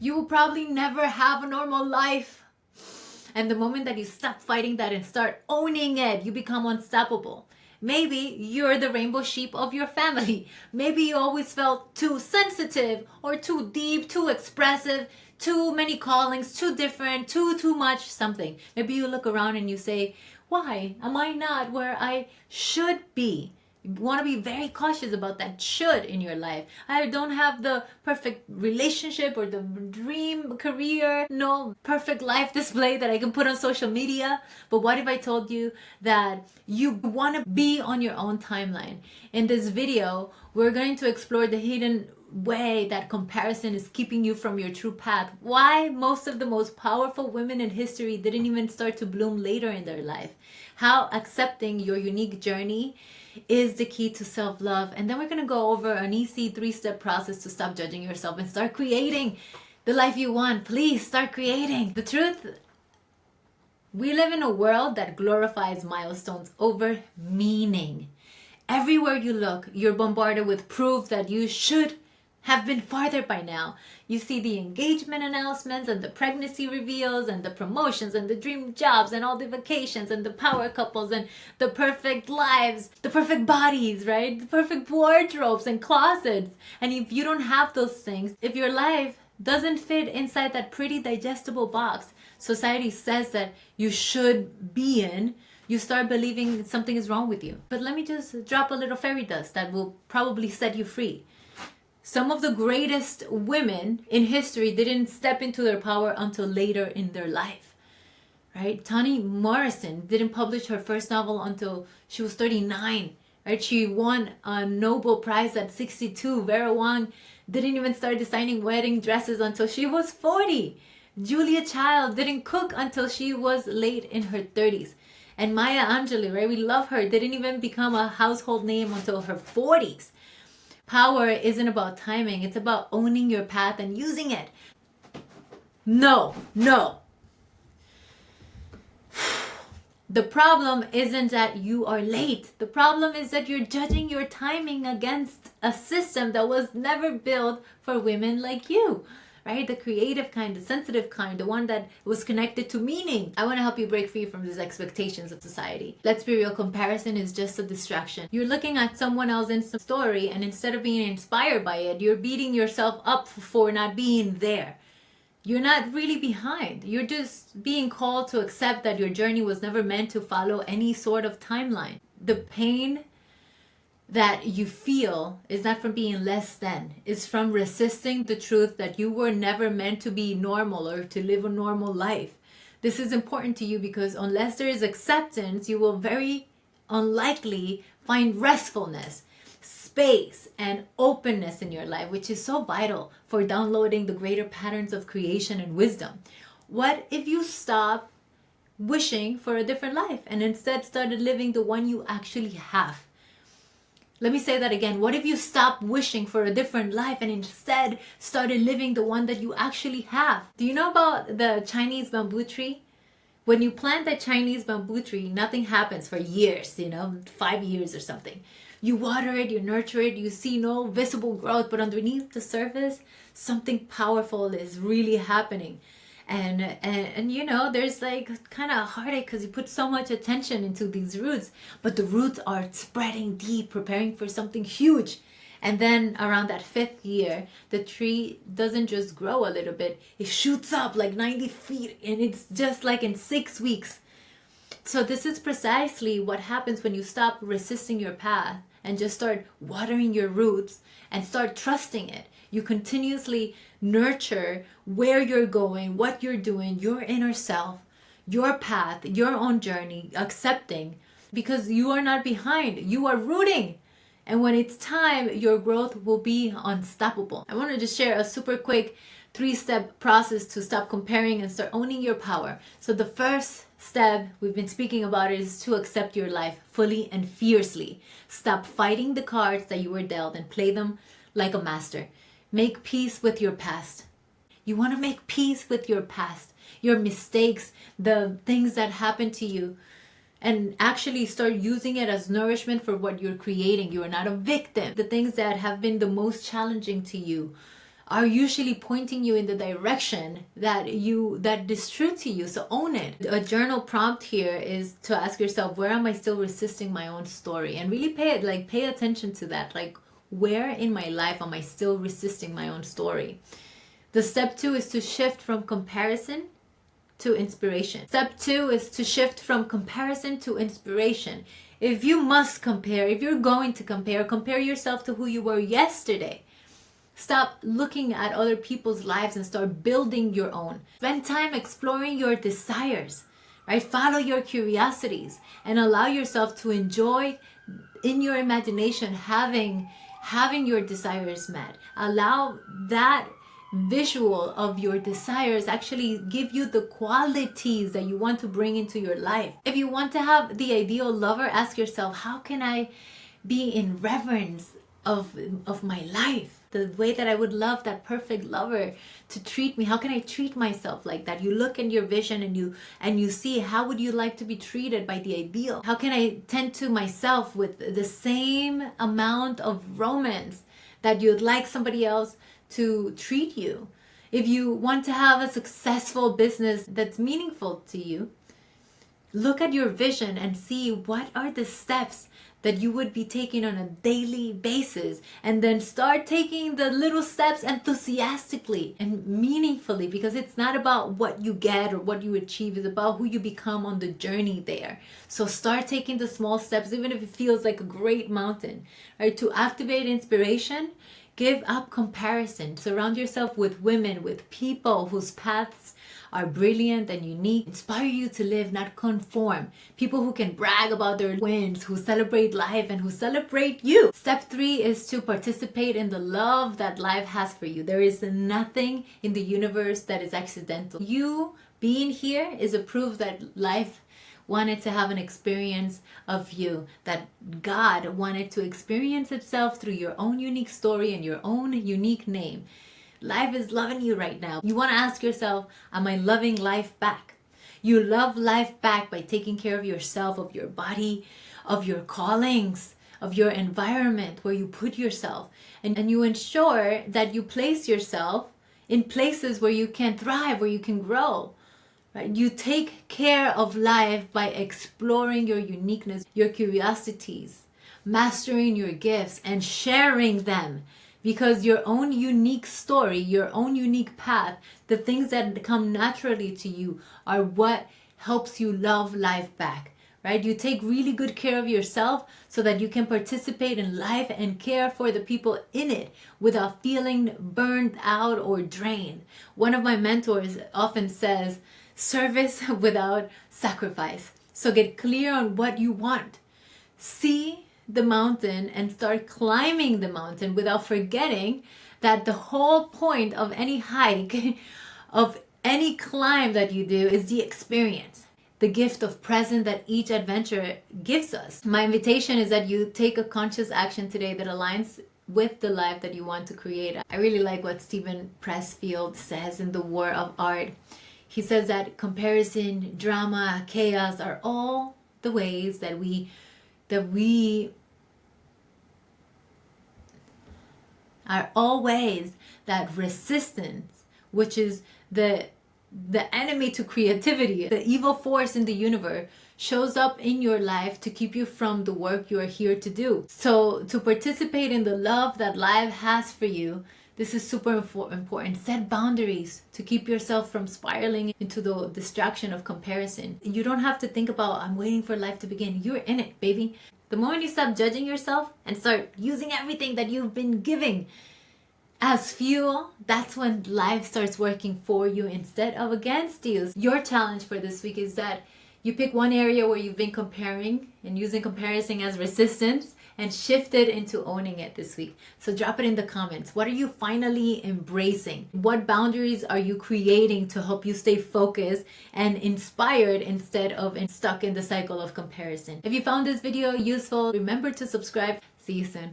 You will probably never have a normal life. And the moment that you stop fighting that and start owning it, you become unstoppable. Maybe you're the rainbow sheep of your family. Maybe you always felt too sensitive or too deep, too expressive, too many callings, too different, too much something. Maybe you look around and you say, why am I not where I should be? You want to be very cautious about that should in your life. I don't have the perfect relationship or the dream career, no perfect life display that I can put on social media. But what if I told you that you want to be on your own timeline? In this video, we're going to explore the hidden way that comparison is keeping you from your true path. Why most of the most powerful women in history didn't even start to bloom later in their life. How accepting your unique journey is the key to self-love. And then we're going to go over an easy 3-step process to stop judging yourself and start creating the life you want. Please start creating. The truth, we live in a world that glorifies milestones over meaning. Everywhere you look, you're bombarded with proof that you should have been farther by now. You see the engagement announcements and the pregnancy reveals and the promotions and the dream jobs and all the vacations and the power couples and the perfect lives, the perfect bodies, right? The perfect wardrobes and closets. And if you don't have those things, if your life doesn't fit inside that pretty digestible box society says that you should be in, you start believing something is wrong with you. But let me just drop a little fairy dust that will probably set you free. Some of the greatest women in history didn't step into their power until later in their life, right? Toni Morrison didn't publish her first novel until she was 39, right? She won a Nobel Prize at 62. Vera Wang didn't even start designing wedding dresses until she was 40. Julia Child didn't cook until she was late in her 30s. And Maya Angelou, right? We love her, didn't even become a household name until her 40s. Power isn't about timing. It's about owning your path and using it. No. The problem isn't that you are late. The problem is that you're judging your timing against a system that was never built for women like you. Right? The creative kind, the sensitive kind, the one that was connected to meaning. I want to help you break free from these expectations of society. Let's be real, comparison is just a distraction. You're looking at someone else's story, and instead of being inspired by it, you're beating yourself up for not being there. You're not really behind. You're just being called to accept that your journey was never meant to follow any sort of timeline. The pain that you feel is not from being less than. It's from resisting the truth that you were never meant to be normal or to live a normal life. This is important to you because unless there is acceptance, you will very unlikely find restfulness, space, and openness in your life, which is so vital for downloading the greater patterns of creation and wisdom. What if you stop wishing for a different life and instead started living the one you actually have? Let me say that again. What if you stopped wishing for a different life and instead started living the one that you actually have? Do you know about the Chinese bamboo tree? When you plant that Chinese bamboo tree, nothing happens for years, 5 years or something. You water it, you nurture it, you see no visible growth, but underneath the surface, something powerful is really happening. And there's like kind of heartache because you put so much attention into these roots, but the roots are spreading deep, preparing for something huge. And then around that 5th year, the tree doesn't just grow a little bit, it shoots up like 90 feet, and it's just like in 6 weeks. So this is precisely what happens when you stop resisting your path and just start watering your roots and start trusting it. You continuously nurture where you're going, what you're doing, your inner self, your path, your own journey, accepting, because you are not behind, you are rooting. And when it's time, your growth will be unstoppable. I want to just share a super quick 3-step process to stop comparing and start owning your power. So the first step we've been speaking about is to accept your life fully and fiercely. Stop fighting the cards that you were dealt and play them like a master. Make peace with your past. You want to make peace with your past, your mistakes, the things that happened to you, and actually start using it as nourishment for what you're creating. You are not a victim. The things that have been the most challenging to you are usually pointing you in the direction that is true to you. So own it. A journal prompt here is to ask yourself, where am I still resisting my own story? And really pay attention to that. Like, where in my life am I still resisting my own story? The step 2 is to shift from comparison to inspiration. Step 2 is to shift from comparison to inspiration. If you must compare, if you're going to compare yourself to who you were yesterday. Stop looking at other people's lives and start building your own. Spend time exploring your desires, right? Follow your curiosities and allow yourself to enjoy in your imagination having your desires met. Allow that visual of your desires actually give you the qualities that you want to bring into your life. If you want to have the ideal lover, ask yourself, how can I be in reverence of my life? The way that I would love that perfect lover to treat me. How can I treat myself like that? You look in your vision and you see, how would you like to be treated by the ideal? How can I tend to myself with the same amount of romance that you'd like somebody else to treat you? If you want to have a successful business that's meaningful to you, look at your vision and see what are the steps that you would be taking on a daily basis, and then start taking the little steps enthusiastically and meaningfully, because it's not about what you get or what you achieve, it's about who you become on the journey there. So start taking the small steps, even if it feels like a great mountain, right? To activate inspiration, give up comparison. Surround yourself with women, with people whose paths are brilliant and unique, inspire you to live, not conform. People who can brag about their wins, who celebrate life and who celebrate you. Step 3 is to participate in the love that life has for you. There is nothing in the universe that is accidental. You being here is a proof that life wanted to have an experience of you, that God wanted to experience itself through your own unique story and your own unique name. Life is loving you right now. You want to ask yourself, am I loving life back? You love life back by taking care of yourself, of your body, of your callings, of your environment, where you put yourself. And you ensure that you place yourself in places where you can thrive, where you can grow. Right? You take care of life by exploring your uniqueness, your curiosities, mastering your gifts, and sharing them. Because your own unique story, your own unique path, the things that come naturally to you are what helps you love life back, right? You take really good care of yourself so that you can participate in life and care for the people in it without feeling burned out or drained. One of my mentors often says, service without sacrifice. So get clear on what you want. See the mountain and start climbing the mountain without forgetting that the whole point of any hike, of any climb that you do, is the experience, the gift of present that each adventure gives us. My invitation is that you take a conscious action today that aligns with the life that you want to create. I really like what Steven Pressfield says in The War of Art. He says that comparison, drama, chaos are all the ways that we are all ways that resistance, which is the enemy to creativity, the evil force in the universe, shows up in your life to keep you from the work you are here to do. So to participate in the love that life has for you, this is super important. Set boundaries to keep yourself from spiraling into the distraction of comparison. You don't have to think about, I'm waiting for life to begin. You're in it, baby. The moment you stop judging yourself and start using everything that you've been giving as fuel, that's when life starts working for you instead of against you. Your challenge for this week is that you pick one area where you've been comparing and using comparison as resistance and shift it into owning it this week. So drop it in the comments. What are you finally embracing? What boundaries are you creating to help you stay focused and inspired instead of stuck in the cycle of comparison? If you found this video useful, remember to subscribe. See you soon.